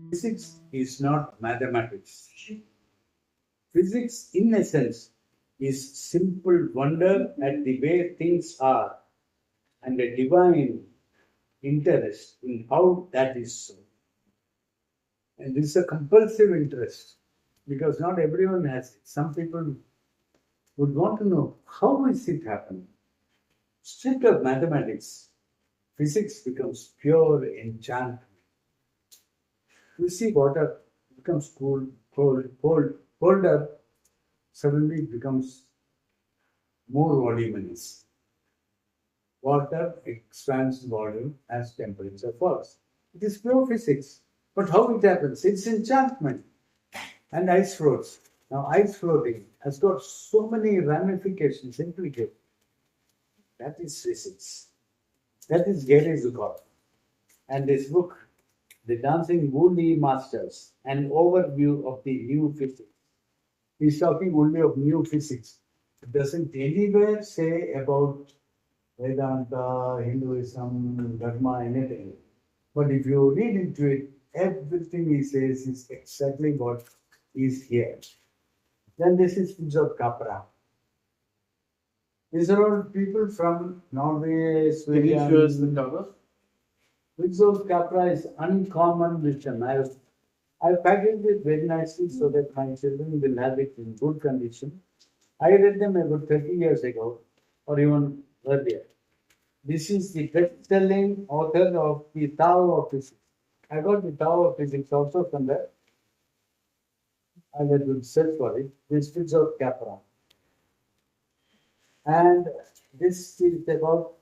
Physics is not mathematics. Physics, in essence, is simple wonder at the way things are and a divine interest in how that is so. And this is a compulsive interest because not everyone has it. Some people would want to know how is it happening. Stripped of mathematics, physics becomes pure enchantment. You see water becomes colder, suddenly it becomes more voluminous. Water expands volume as temperature falls. It is pure physics. But how it happens? It's enchantment. And ice floats. Now, ice floating has got so many ramifications, implications. That is physics. That is Gary Zukav. And this book, The Dancing WuLi Masters, an overview of the new physics. He's talking only of new physics. It doesn't anywhere say about Vedanta, Hinduism, Dharma, anything. But if you read into it, everything he says is exactly what is here. Then this is Fritjof Capra. These are all people from Norway, Sweden. Can you show us the cover? Fritjof Capra is uncommon wisdom. I've packaged it very nicely so that my children will have it in good condition. I read them about 30 years ago, or even earlier. This is the best-selling author of the Tao of Physics. I got the Tao of Physics also from there. I will search for it. This is of Capra. And this is about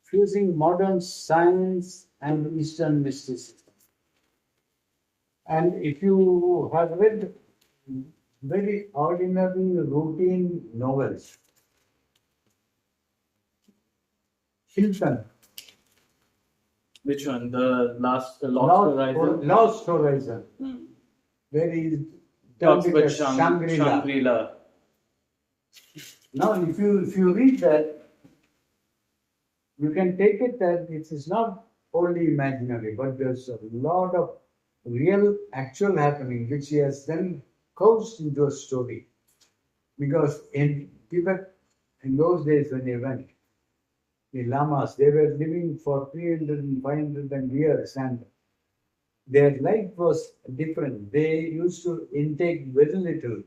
fusing modern science and Eastern mysticism. And if you have read very ordinary, routine novels, Hilton. Which one? The Lost Horizon? Lost Horizon. Where he talks about Shangri-La. Shangri-La. Now, if you read that, you can take it that it is not only imaginary, but there's a lot of real, actual happening, which he has then couched into a story. Because in Tibet, in those days when he went, the llamas, they were living for 300 and 500 years, and their life was different. They used to intake very little,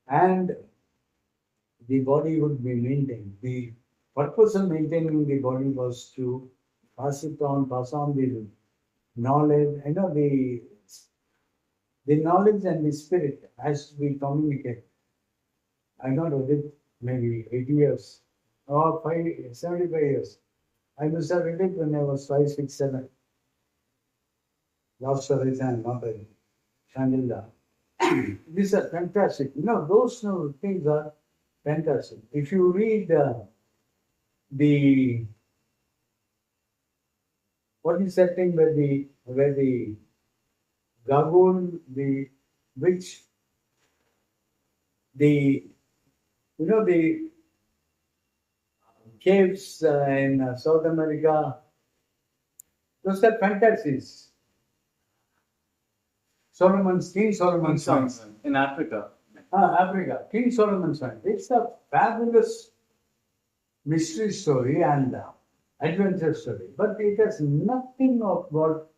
and the body would be maintained. The purpose of maintaining the body was to pass on the knowledge. The knowledge and the spirit has to be communicated. I know I did maybe 80 years or 75 years. I must have read it when I was 5, 6, 7. Lost Horizon, not a Shangri-La. These are fantastic. Those things are fantastic. If you read what is that thing where the Gagoon, the witch, the caves in South America, those are fantasies. King Solomon's Song. In Africa. Africa, King Solomon's Song. It's a fabulous mystery story and adventure story, but it has nothing of what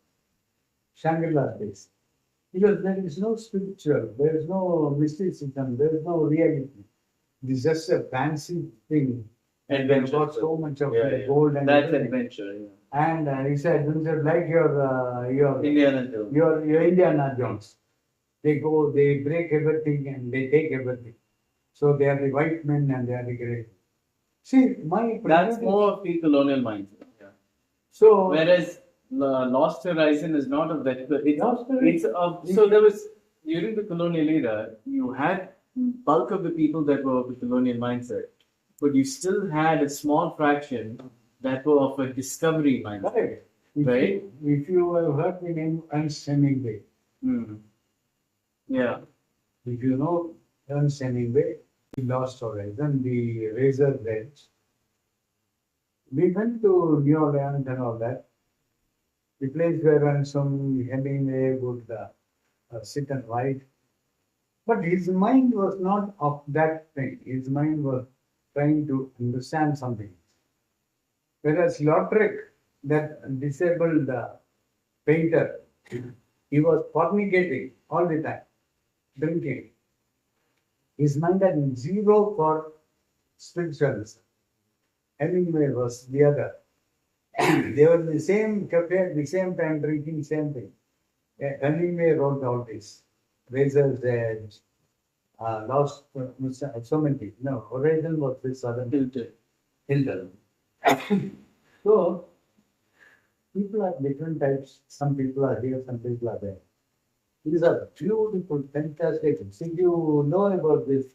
Shangri-La is. Because there is no spiritual, there is no mysticism, there is no reality. It is just a fancy thing. And they've got so much of gold and that's adventure. Yeah. And it's adventure like your Indiana Jones. Your Indiana Jones. They go, they break everything and they take everything. So they are the white men and they are the great. See, that's more of the colonial mindset. Yeah. So whereas Lost Horizon is not of that. So there was during the colonial era, you had bulk of the people that were of the colonial mindset, but you still had a small fraction that were of a discovery mindset. Right. If you have heard the name Ernst Hemingway. Yeah. If you know Ernst Hemingway, the Lost Horizon, the Razor Edge. We went to New Orleans and all that. the place where some Hemingway would sit and write. But his mind was not of that thing. His mind was trying to understand something. Whereas Lautrec, that disabled painter, he was fornicating all the time, drinking. His mind had zero for spiritualism. Hemingway was the other. They were in the same cafe at the same time drinking same thing. Hemingway wrote all this. Razor's Edge, Lost, so many. No, Horizon was this other. Hilton. So, people are different types. Some people are here, some people are there. These are beautiful, fantastic. If you know about this